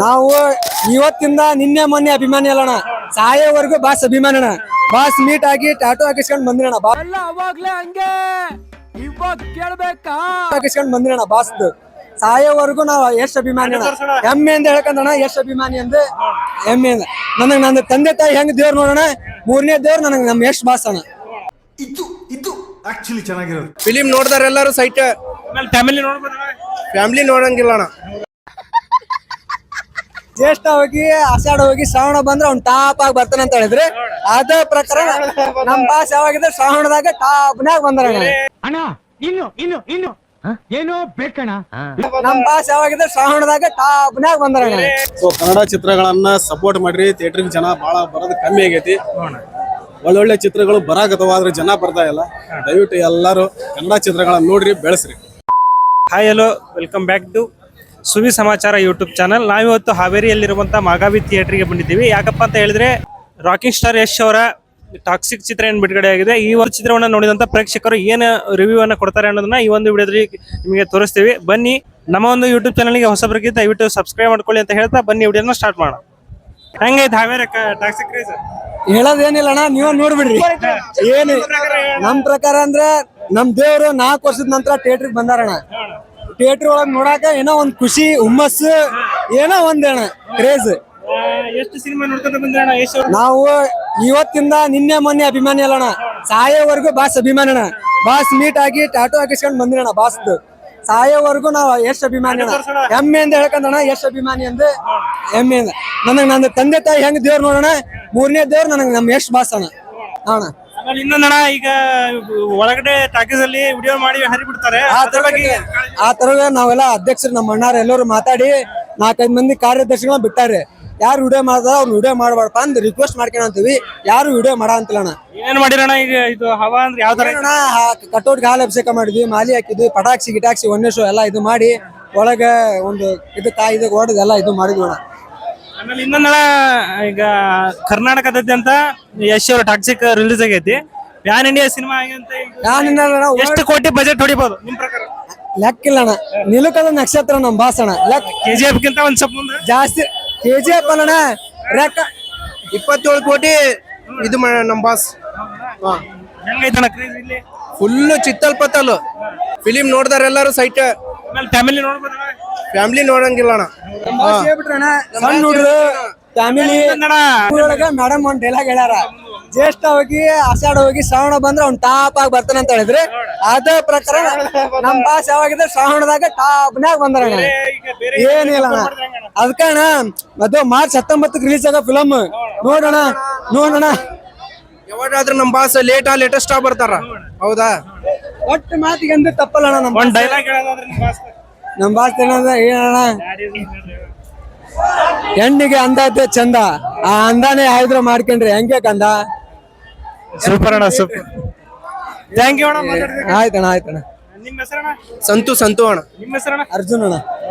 ನಾವು ಇವತ್ತಿಂದ ನಿನ್ನೆ ಮೊನ್ನೆ ಅಭಿಮಾನಿ ಅಲ್ಲಣ್ಣ, ಸಾಯೋವರೆಗೂ ಬಾಸ್ ಅಭಿಮಾನಿ ಅಣ್ಣ. ಬಾಸ್ ಮೀಟ್ ಆಗಿ ಟ್ಯಾಟೂ ಹಾಕಿಸ್ಕೊಂಡ್ ಬಂದಿರಣ, ಅವಾಗ್ಲೇ ಹಂಗೆ ಇವಾಗ ಕೇಳ್ಬೇಕಾ ಹಾಕಿಸ್ಕೊಂಡ್ ಬಂದಿರಣ. ಬಾಸ್ ಸಾಯೋವರೆಗೂ ನಾವು ಎಷ್ಟು ಅಭಿಮಾನಿ ಅಣ್ಣ, ಹೆಮ್ಮೆ ಅಂತ ಹೇಳ್ಕಂದಣ್ಣ. ಎಷ್ಟು ಅಭಿಮಾನಿ ಅಂದ್ರೆ ಹೆಮ್ಮೆ ಅಂದ ನನಗ್. ನನ್ನ ತಂದೆ ತಾಯಿ ಹೆಂಗ್ ದೇವ್ರು ನೋಡೋಣ, ಮೂರನೇ ದೇವ್ರು ನನಗ್ ನಮ್ ಎಷ್ಟು ಬಾಸ್ ಅಣ್ಣ. ಇದು ಆಕ್ಚುಲಿ ಚೆನ್ನಾಗಿರೋದು. ಫಿಲಿಂ ನೋಡ್ದಾರ ಎಲ್ಲಾರು ಸೈಟ್, ಫ್ಯಾಮಿಲಿ ನೋಡಂಗಿಲ್ಲ ಅಣ್ಣ. ಜ್ಯೇಷ್ಠ ಹೋಗಿ ಆಷಾಢ ಹೋಗಿ ಶ್ರಾವಣ ಬಂದ್ರೆ ಅವ್ನ್ ಟಾಪ್ ಆಗಿ ಬರ್ತಾನೆ ಅಂತ ಹೇಳಿದ್ರೆ, ಅದೇ ಪ್ರಕಾರ ನಮ್ ಬಾಸ್ ಯಾವಾಗಿದ್ರೆ ಶ್ರಾವಣದಾಗ ಟಾಪ್ನಾಗ ಬಂದ್ರಣ್ಣ. ಅಣ್ಣ ಇನ್ನು ಏನೋ ಬೇಕಣ್ಣ. ನಮ್ ಬಾಸ್ ಯಾವಾಗಿದ್ರೆ ಶ್ರಾವಣದಾಗ ಟಾಪ್ನಾಗ ಬಂದ್ರಣ್ಣ. ಸೊ ಕನ್ನಡ ಚಿತ್ರಗಳನ್ನ ಸಪೋರ್ಟ್ ಮಾಡ್ರಿ. ಥಿಯೇಟರ್ಗೆ ಜನ ಬಹಳ ಬರೋದು ಕಮ್ಮಿ ಆಗೈತಿ. ಒಳ್ಳೊಳ್ಳೆ ಚಿತ್ರಗಳು ಬರಾಕತ್ತವ, ಆದ್ರೆ ಜನ ಬರ್ತಾ ಇಲ್ಲ. ದಯವಿಟ್ಟು ಎಲ್ಲರೂ ಕನ್ನಡ ಚಿತ್ರಗಳನ್ನ ನೋಡ್ರಿ, ಬೆಳೆಸ್ರಿ. Hi hello, welcome back to Suvi Samachara YouTube channel. ನಾವಿವತ್ತು ಹಾವೇರಿಯಲ್ಲಿರುವಂಥ ಮಾಗಾವಿ ಥಿಯೇಟರ್ಗೆ ಬಂದಿದ್ದೀವಿ. ಯಾಕಪ್ಪ ಅಂತ ಹೇಳಿದ್ರೆ, ರಾಕಿಂಗ್ ಸ್ಟಾರ್ ಯಶ್ ಅವರ ಟಾಕ್ಸಿಕ್ ಚಿತ್ರ ಏನು ಬಿಡುಗಡೆ ಆಗಿದೆ. ಈ ಒಂದು ಚಿತ್ರವನ್ನು ನೋಡಿದಂಥ ಪ್ರೇಕ್ಷಕರು ಏನು ರಿವ್ಯೂ ಅನ್ನು ಕೊಡ್ತಾರೆ ಅನ್ನೋದನ್ನ ಈ ಒಂದು ವಿಡಿಯೋದಲ್ಲಿ ನಿಮಗೆ ತೋರಿಸ್ತೀವಿ. ಬನ್ನಿ, ನಮ್ಮ ಒಂದು ಯೂಟ್ಯೂಬ್ ಚಾನಲ್ಗೆ ಹೊಸಬರಿಗೆ ದಯವಿಟ್ಟು ಸಬ್ಸ್ಕ್ರೈಬ್ ಮಾಡ್ಕೊಳ್ಳಿ ಅಂತ ಹೇಳ್ತಾ ಬನ್ನಿ ವಿಡಿಯೋನ ಸ್ಟಾರ್ಟ್ ಮಾಡೋಣ. ಹೆಂಗೈತೆ ಹಾವೇರಿ ಟಾಕ್ಸಿಕ್ ಕ್ರೇಜ್? ಹೇಳೋದೇನಿಲ್ಲ ಅಣ್ಣ, ನೀವ ನೋಡ್ಬಿಡ್ರಿ. ಏನು ನಮ್ ಪ್ರಕಾರ ಅಂದ್ರೆ ನಮ್ ದೇವ್ರು 4 ವರ್ಷದ ನಂತರ ಥಿಯೇಟರ್ಗೆ ಬಂದಾರಣ್ಣ. ಥಿಯೇಟರ್ ಒಳಗ್ ನೋಡಾಕ ಏನೋ ಒಂದ್ ಖುಷಿ, ಹುಮ್ಮಸ್ಸು, ಏನೋ ಒಂದೇಣ ಕ್ರೇಜ್. ಎಷ್ಟು ಸಿನಿಮಾ ನೋಡ್ಕೊಂತ ಬಂದ್ರಣ್ಣ ಯಶ್ ಅವರು? ನಾವು ಇವತ್ತಿಂದ ನಿನ್ನೆ ಮೊನ್ನೆ ಅಭಿಮಾನಿ ಅಲ್ಲಣ್ಣ, ಸಾಯೋವರೆಗೂ ಬಾಸ್ ಅಭಿಮಾನಿ ಅಣ್ಣ. ಬಾಸ್ ಮೀಟ್ ಆಗಿ ಟ್ಯಾಟೂ ಹಾಕಿಸ್ಕೊಂಡ್ ಬಂದಿರಣ. ಬಾಸ್ ಸಾಯೋವರೆಗೂ ನಾವು ಎಷ್ಟು ಅಭಿಮಾನಿ ಅಣ್ಣ, ಹೆಮ್ಮೆ ಅಂತ ಹೇಳ್ಕಂದಣ್ಣ. ಎಷ್ಟು ಅಭಿಮಾನಿ ಅಂದ್ರೆ ಹೆಮ್ಮೆ ಅಂದ ನನಗ್. ನನ್ನ ತಂದೆ ತಾಯಿ ಹೆಂಗ್ ದೇವ್ರು ನೋಡೋಣ, ಮೂರನೇ ದೇವ್ರು ನನಗ್ ನಮ್ ಎಷ್ಟು ಬಾಸ್ ಅಣ್ಣ. ಅಣ್ಣ ಇನ್ನೊಂದಣ್ಣ, ಈಗ ಒಳಗಡೆ ಟಾಕೀಸ್ ಅಲ್ಲಿ ವಿಡಿಯೋ ಮಾಡಿ ಹರಿಬಿಡ್ತಾರೆ. ಆ ತರ ನಾವೆಲ್ಲ ಅಧ್ಯಕ್ಷರು ನಮ್ಮ ಅಣ್ಣಾರ ಎಲ್ಲರೂ ಮಾತಾಡಿ 4-5 ಮಂದಿ ಕಾರ್ಯದರ್ಶಿಗಳನ್ನ ಬಿಟ್ಟಾರೆ. ಯಾರು ವಿಡಿಯೋ ಮಾಡ್ತಾರ ಅವ್ರು ವಿಡಿಯೋ ಮಾಡಬಾರ್ಪ ಅಂತ ರಿಕ್ವೆಸ್ಟ್ ಮಾಡ್ಕೊಂತೀವಿ. ಯಾರು ವಿಡಿಯೋ ಮಾಡ ಅಂತಿಲ್ಲಣ್ಣ. ಏನ್ ಮಾಡಿರಣ್ಣ ಈಗ ಇದು ಹವಾ ಅಂದ್ರೆ ಯಾವ ತರ? ಕಟೌಟ್ಗೆ ಹಾಲು ಅಭಿಷೇಕ ಮಾಡಿದ್ವಿ, ಮಾಲಿ ಹಾಕಿದ್ವಿ, ಪಟಾಕ್ಷಿ ಗಿಟಾಕ್ಷಿ ಒನ್ನೆ ಶೋ ಎಲ್ಲ ಇದು ಮಾಡಿ ಒಳಗ ಒಂದು ಇದಕ್ಕೆ ಹೊಡೆದು ಎಲ್ಲ ಇದು ಮಾಡಿದ್ವಿ ಅಣ್ಣ. ಆಮೇಲೆ ಇನ್ನೊಂದಳ, ಈಗ ಕರ್ನಾಟಕದಾದ್ಯಂತ ಯಶ್ ಅವರ ಟಾಕ್ಸಿಕ್ ರಿಲೀಸ್ ಆಗೈತಿ. ಪ್ಯಾನ್ ಇಂಡಿಯಾ ಸಿನಿಮಾ ಆಗಂತ ಎಷ್ಟು ಕೋಟಿ ಬಜೆಟ್ ಹೊಡಿಬಹುದು ನಿಮ್ ಪ್ರಕಾರ? ಲೆಕ್ಕಿಲ್ಲ ಅಣ್ಣ. ನಿಲುಕದ ನಕ್ಷತ್ರ ನಮ್ ಬಾಸ್ ಅಣ್ಣ. ಲೆಕ್ಕ KGF ಗಿಂತ ಒಂದ್ ಸ್ವಲ್ಪ ಜಾಸ್ತಿ. KGF ಅಲ್ಲಣ್ಣ, 27 ಕೋಟಿ ಇದು ನಮ್ ಬಾಸ್. ಹೆಂಗೈತಣ್ಣ ಕ್ರೇಜ್ ಇಲ್ಲಿ? ಫುಲ್ ಚಿತ್ತಲ್ಪತ್ತಲು. ಫಿಲಿಂ ನೋಡ್ದಾರ ಎಲ್ಲಾರು ಸೈಟ್, ಫ್ಯಾಮಿಲಿ ನೋಡ್ಬೋದಣ್ಣ? ಫ್ಯಾಮಿಲಿ ನೋಡಂಗಿಲ್ಲ ಅಣ್ಣ. ಸಣ್ಣ ಹುಡುಗರು ಫ್ಯಾಮಿಲಿ ಒಳಗ ಮೇಡಮ್ ಒಂದ್ ಡೈಲಾಗ್ ಹೇಳ್ಯಾರ, ಜ್ಯೇಷ್ಠ ಹೋಗಿ ಆಷಾಢ ಹೋಗಿ ಶ್ರಾವಣ ಬಂದ್ರೆ ಅವ್ನ್ ಟಾಪ್ ಆಗಿ ಬರ್ತಾನೆ ಅಂತ ಹೇಳಿದ್ರೆ, ಅದೇ ಪ್ರಕಾರ ನಮ್ ಬಾಸ್ ಯಾವಾಗಿದ್ರೆ ಶ್ರಾವಣದಾಗ ಟಾಪ್ನಾಗ ಬಂದ್ರಣ್ಣ. ಏನಿಲ್ಲ ಅಣ್ಣ. ಅದಕ್ಕ ಅಣ್ಣ ಅದು ಮಾರ್ಚ್ 19ಕ್ಕೆ ರಿಲೀಸ್ ಆಗೋ ಫಿಲಮ್ ನೋಡೋಣ. ಯಾವಾಗಾದ್ರೂ ನಮ್ ಬಾಸ್ ಲೇಟೆಸ್ಟ್ ಆಗಿ ಬರ್ತಾರ. ಹೌದಾ? ಒಟ್ಟು ಮಾತಿಗೆ ಅಂದ್ರೆ ತಪ್ಪಲ್ಲ ಅಣ್ಣ. ಒಂದ್ ಡೈಲಾಗ್ ಹೇಳೋದಾದ್ರೆ ನಮ್ ಬಾಸ್ ಏನಣ್ಣ, ಹೆಣ್ಣಿಗೆ ಅಂದ ಐತೆ ಚಂದ, ಆ ಅಂದಾನೆ ಆಯ್ದ್ರ ಮಾಡ್ಕೊಂಡ್ರಿ ಹೆಂಗೆ ಕಂದ. ಸೂಪರ್ ಅಣ್ಣ, ಸೂಪರ್. ಥ್ಯಾಂಕ್ ಯು ಅಣ್ಣ. ಆಯ್ತಣ್ಣ. ನಿಮ್ಮ ಹೆಸರಣ್ಣ? ಸಂತು ಅಣ್ಣ. ನಿಮ್ಮ ಹೆಸರಣ್ಣ? ಅರ್ಜುನ್ ಅಣ್ಣ.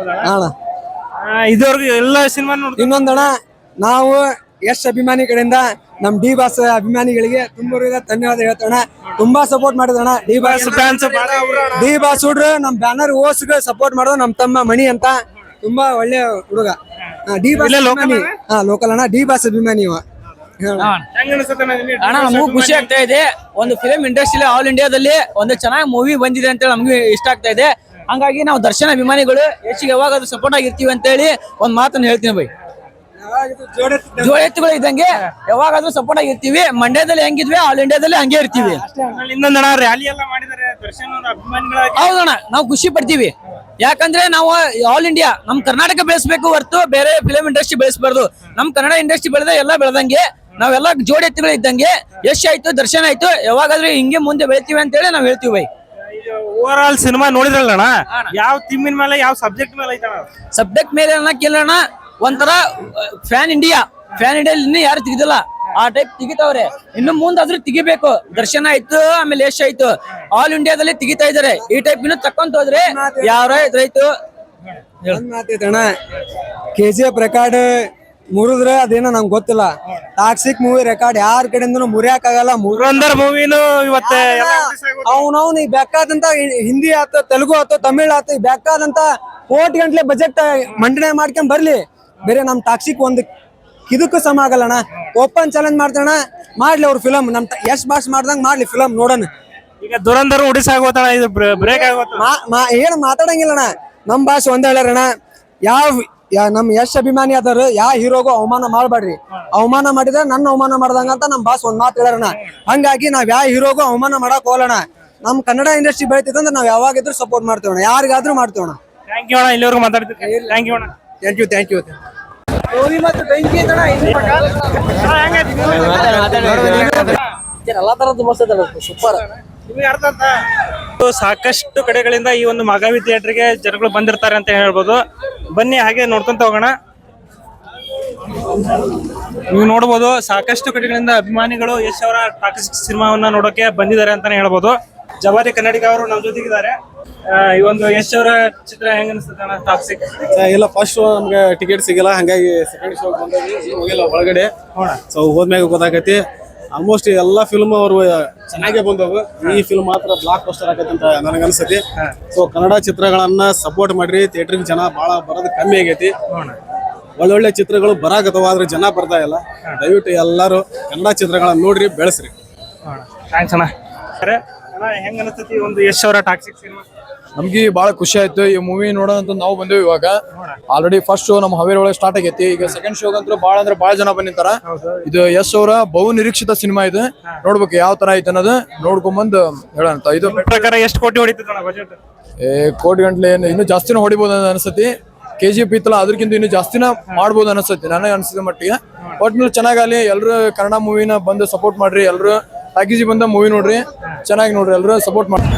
ಅಣ್ಣ ಇದುವರೆಗೂ ಎಲ್ಲ ಸಿನಿಮಾ ನೋಡಿ. ಇನ್ನೊಂದಣ್ಣ, ನಾವು ಯಶ್ ಅಭಿಮಾನಿ ಕಡೆಯಿಂದ ನಮ್ ಡಿ ಬಾಸ್ ಅಭಿಮಾನಿಗಳಿಗೆ ತುಂಬ ಧನ್ಯವಾದ ಹೇಳ್ತೋಣ. ತುಂಬಾ ಸಪೋರ್ಟ್ ಮಾಡಿದಣ್ಣ D Boss fans. D Boss ಹುಡ್ರು ನಮ್ ಬ್ಯಾನರ್ ಓಸ್ಗೆ ಸಪೋರ್ಟ್ ಮಾಡೋದು ನಮ್ ತಮ್ಮ ಮಣಿ ಅಂತ, ತುಂಬಾ ಒಳ್ಳೆ ಹುಡುಗ. ಡಿ ಬಾಸ್ ಲೋಕಲ್ ಅಣ್ಣ, ಡಿ ಬಾಸ್ ಅಭಿಮಾನಿ ಇವ. ಅಣ್ಣ ನಮಗೂ ಖುಷಿ ಆಗ್ತಾ ಇದೆ. ಒಂದು ಫಿಲ್ಮ್ ಇಂಡಸ್ಟ್ರಿ ಆಲ್ ಇಂಡಿಯಾದಲ್ಲಿ ಒಂದು ಚೆನ್ನಾಗಿ ಮೂವಿ ಬಂದಿದೆ ಅಂತ ನಮ್ಗೆ ಇಷ್ಟ ಆಗ್ತಾ ಇದೆ. ಹಂಗಾಗಿ ನಾವು ದರ್ಶನ್ ಅಭಿಮಾನಿಗಳು ಯಶ್ಗೆ ಯಾವಾಗ ಸಪೋರ್ಟ್ ಆಗಿರ್ತೀವಿ ಅಂತ ಹೇಳಿ ಒಂದ್ ಮಾತನ್ನ ಹೇಳ್ತೀನಿ ಬೈ. ಜೋಡೆತ್ತುಗಳು ಇದ್ದಂಗೆ ಯಾವಾಗಾದ್ರೂ ಸಪೋರ್ಟ್ ಆಗಿರ್ತೀವಿ. ಮಂಡ್ಯದಲ್ಲಿ ಹೆಂಗಿದ್ವಿ ಆಲ್ ಇಂಡಿಯಾದಲ್ಲಿ ಹಂಗೆ ಇರ್ತೀವಿ. ಇನ್ನೊಂದಣ್ಣ, ರ್ಯಾಲಿ ಎಲ್ಲ ಮಾಡಿದ್ದಾರೆ ದರ್ಶನ್ ಅವರ ಅಭಿಮಾನಿಗಳಾಗಿ. ಹೌದಣ್ಣ, ನಾವು ಖುಷಿ ಪಡ್ತೀವಿ. ಯಾಕಂದ್ರೆ ನಾವು ಆಲ್ ಇಂಡಿಯಾ ನಮ್ ಕರ್ನಾಟಕ ಬೆಳೆಸಬೇಕು ಹೊರತು ಬೇರೆ ಫಿಲಂ ಇಂಡಸ್ಟ್ರಿ ಬೆಳೆಸಬಾರ್ದು. ನಮ್ ಕನ್ನಡ ಇಂಡಸ್ಟ್ರಿ ಬೆಳೆದ ಎಲ್ಲ ಬೆಳೆದಂಗೆ ನಾವೆಲ್ಲ ಜೋಡೆತ್ತುಗಳು ಇದ್ದಂಗೆ. ಯಶ್ ಆಯ್ತು, ದರ್ಶನ್ ಆಯ್ತು, ಯಾವಾಗಾದ್ರೂ ಹಿಂಗೆ ಮುಂದೆ ಬೆಳಿತೀವಿ ಅಂತ ಹೇಳಿ ನಾವ್ ಹೇಳ್ತೀವಿ ಬೈ. ಓವರ್ ಆಲ್ ಸಿನಿಮಾ ನೋಡಿದ್ರಲ್ಲಣ್ಣ, ಯಾವ ಥೀಮಿನ ಮೇಲೆ, ಯಾವ ಸಬ್ಜೆಕ್ಟ್ ಮೇಲೆ ಐತಣ್ಣ? ಸಬ್ಜೆಕ್ಟ್ ಮೇಲೆ ಅನ್ನಕ್ಕಿಲ್ಲಣ್ಣ, ಒಂಥರ ಫ್ಯಾನ್ ಇಂಡಿಯಾ ಇನ್ನು ಯಾರು ತೆಗಿದಿಲ್ಲ ಆ ಟೈಪ್ ತೆಗಿತಾವ್ರೆ. ಇನ್ನು ಮುಂದಾದ್ರೂ ತೆಗಿಬೇಕು. ದರ್ಶನ್ ಆಯ್ತು, ಆಮೇಲೆ ಯಶ್ ಆಯ್ತು, ಆಲ್ ಇಂಡಿಯಾದಲ್ಲಿ ತೆಗಿತಾ ಇದಾರೆ. ಈ ಟೈಪ್ ಇನ್ನು ತಕ್ಕೊಂತ ಹೋದ್ರೆ ಯಾರ ರೈತು ಮಾತೈತಣ್ಣ. KGF ರೆಕಾರ್ಡ್ ಮುರಿದ್ರೆ ಅದೇನೋ ನಂಗೆ ಗೊತ್ತಿಲ್ಲ. ಟಾಕ್ಸಿಕ್ ಮೂವಿ ರೆಕಾರ್ಡ್ ಯಾರ ಕಡೆಯಿಂದನೂ ಮುರಿಯಕ್ ಆಗಲ್ಲ. ಮೂವಿನೂ ಇವತ್ತೆ ಅವನವ್ನು ಈಗ ಬೇಕಾದಂತ ಹಿಂದಿ ಆತ, ತೆಲುಗು ಆತ, ತಮಿಳ್ ಆತ, ಬೇಕಾದಂತ ಕೋಟಿ ಗಂಟ್ಲೆ ಬಜೆಟ್ ಮಂಡನೆ ಮಾಡ್ಕೊಂಡ್ ಬರ್ಲಿ. ಬೇರೆ ನಮ್ ಟಾಕ್ಸಿಕ್ ಒಂದು ಇದಕ್ಕೂ ಸಮ ಆಗಲ್ಲಣ್ಣ. ಓಪನ್ ಚಾಲೆಂಜ್ ಮಾಡ್ತಾಣ, ಮಾಡ್ಲಿ ಅವ್ರ ಫಿಲಮ್ ನಮ್ ಯಶ್ ಬಾಸ್ ಮಾಡ್ದಂಗ್ ಮಾಡ್ಲಿ ಫಿಲಮ್ ನೋಡೋಣ. ಈಗ ದುರಂಧರ್ ಉಡಿಸ್ ಆಗೋತಣ, ಇದು ಬ್ರೇಕ್ ಆಗೋತ. ಏನು ಮಾತಾಡಂಗಿಲ್ಲಣ್ಣ. ನಮ್ ಭಾಷೆ ಒಂದೇ ಹೇಳ್ಯಾರಣ್ಣ, ನಮ್ ಯಶ್ ಅಭಿಮಾನಿ ಆದವ್ರು ಯಾವ ಹೀರೋಗೂ ಅವಮಾನ ಮಾಡ್ಬೇಡ್ರಿ, ಅವಮಾನ ಮಾಡಿದ್ರೆ ನನ್ನ ಅವಮಾನ ಮಾಡ್ದಂಗ ಅಂತ ನಮ್ ಬಾಸ್ ಒಂದ್ ಮಾತು ಹೇಳ್ಯಾರಣ್ಣ. ಹಂಗಾಗಿ ನಾವ್ ಯಾವ ಹೀರೋಗೂ ಅವಮಾನ ಮಾಡಕ್ ಹೋಗೋಣ. ನಮ್ ಕನ್ನಡ ಇಂಡಸ್ಟ್ರಿ ಬೆಳಿತೈತಂದ್ರೆ ನಾವ್ ಯಾವಾಗಿದ್ರು ಸಪೋರ್ಟ್ ಮಾಡ್ತೇವಣ್ಣ, ಯಾರಿಗಾದ್ರೂ ಮಾಡ್ತೇವಣ್ಣ. ಥ್ಯಾಂಕ್ ಯು ಅಣ್ಣ, ಇಲ್ಲಿವರೆಗೂ ಮಾತಾಡ್ತೀವಿ. ಥ್ಯಾಂಕ್ ಯು ಅಣ್ಣ. Thank you. ಎಲ್ಲಾ ತರದ್ದು ಮಸ್ತ್ ಸೂಪರ್. ಸಾಕಷ್ಟು ಕಡೆಗಳಿಂದ ಈ ಒಂದು ಮಾಗಾವಿ ಥಿಯೇಟರ್ಗೆ ಜನಗಳು ಬಂದಿರ್ತಾರೆ ಅಂತ ಹೇಳ್ಬೋದು. ಬನ್ನಿ ಹಾಗೆ ನೋಡ್ಕೊಂತ ಹೋಗೋಣ. ನೀವು ನೋಡ್ಬೋದು ಸಾಕಷ್ಟು ಕಡೆಗಳಿಂದ ಅಭಿಮಾನಿಗಳು ಯಶ್ ಅವರ ಟಾಕ್ಸಿಕ್ ಸಿನಿಮಾವನ್ನ ನೋಡೋಕೆ ಬಂದಿದ್ದಾರೆ ಅಂತಾನೆ ಹೇಳ್ಬೋದು. ಜವಾರಿ ಕನ್ನಡಿಗ ಅವರು ನಮ್ಮ ಜೊತೆಗಿದ್ದಾರೆ. ಈ ಒಂದು ಯಶ್ ಅವರ ಚಿತ್ರ ಹೆಂಗ ಅನಿಸ್ತದೆ ಟಾಕ್ಸಿಕ್? ಇಲ್ಲ, ಫಸ್ಟ್ ನಮ್ಗೆ ಟಿಕೆಟ್ ಸಿಗಲ್ಲ, ಹಂಗಾಗಿ ಸೆಕೆಂಡ್ ಶೋ ಬಂದಾಗ ಹೋಗಿಲ್ಲ ಒಳಗಡೆ. ಸೊ ಹೋದ್ಮ್ಯಾಗ ಗೊತ್ತಾಗೈತಿ. ಆಲ್ಮೋಸ್ಟ್ ಎಲ್ಲಾ ಫಿಲ್ಮ್ ಅವರು ಚೆನ್ನಾಗೇ ಬಂದವು. ಈ ಫಿಲ್ಮ್ ಮಾತ್ರ ಬ್ಲಾಕ್ ಬಸ್ಟರ್ ಆಗತ್ತೆ ಅಂತ ನನಗೆ ಅನ್ಸತಿ. ಸೊ ಕನ್ನಡ ಚಿತ್ರಗಳನ್ನ ಸಪೋರ್ಟ್ ಮಾಡ್ರಿ. ಥಿಯೇಟರ್ಗೆ ಜನ ಬಹಳ ಬರೋದು ಕಮ್ಮಿ ಆಗೈತಿ. ಒಳ್ಳೊಳ್ಳೆ ಚಿತ್ರಗಳು ಬರಾಕತ್ತವ, ಆದ್ರೆ ಜನ ಬರ್ತಾ ಇಲ್ಲ. ದಯವಿಟ್ಟು ಎಲ್ಲರೂ ಕನ್ನಡ ಚಿತ್ರಗಳನ್ನ ನೋಡ್ರಿ, ಬೆಳೆಸ್ರಿ. ಥ್ಯಾಂಕ್ಸ್ ಅಣ್ಣ. ಹೆಂಗ ಅನಿಸ್ತತಿ ಒಂದು ಯಶ್ ಅವರ ಟಾಕ್ಸಿಕ್ ಸಿನಿಮಾ? ನಮ್ಗೆ ಬಹಳ ಖುಷಿ ಆಯ್ತು ಈ ಮೂವಿ ನೋಡೋಂತ. ನಾವು ಬಂದೇವಿ ಇವಾಗ. ಆಲ್ರೆಡಿ ಫಸ್ಟ್ ಶೋ ನಮ್ಮ ಹಾವೇರಿ ಒಳಗೆ ಸ್ಟಾರ್ಟ್ ಆಗೈತಿ. ಈಗ ಸೆಕೆಂಡ್ ಶೋ ಅಂತೂ ಬಹಳ ಜನ ಬಂದಿರ್ತಾರ. ಇದು ಯಶ್ ಅವರ ಬಹು ನಿರೀಕ್ಷಿತ ಸಿನಿಮಾ ಇದು. ನೋಡ್ಬೇಕು ಯಾವ ತರ ಐತೆ ಅನ್ನೋದು ನೋಡ್ಕೊಂಬಂದು ಹೇಳಂತ. ಇದು ಪ್ರಕಾರ ಎಷ್ಟು ಕೋಟಿ ಹೊಡಿತೈತಣ್ಣ ಬಜೆಟ್? ಕೋಟಿ ಗಂಟ್ಲೆ ಇನ್ನು ಜಾಸ್ತಿನ ಹೊಡಿಬೋದು ಅನ್ಸತಿ. KGF ಇತ್ತಲ್ಲ, ಅದಕ್ಕಿಂತ ಇನ್ನು ಜಾಸ್ತಿನ ಮಾಡ್ಬೋದು ಅನ್ಸತಿ ನನಗೆ ಅನ್ಸಿದ ಮಟ್ಟಿಗೆ. ಒಟ್ನಲ್ಲಿ ಚೆನ್ನಾಗಲಿ. ಎಲ್ರು ಕನ್ನಡ ಮೂವಿನ ಬಂದು ಸಪೋರ್ಟ್ ಮಾಡ್ರಿ. ಎಲ್ರು ಪ್ಯಾಕೇಜ್ ಬಂದ ಮೂವಿ ನೋಡ್ರಿ, ಚೆನ್ನಾಗಿ ನೋಡ್ರಿ, ಎಲ್ರು ಸಪೋರ್ಟ್ ಮಾಡ್ರಿ.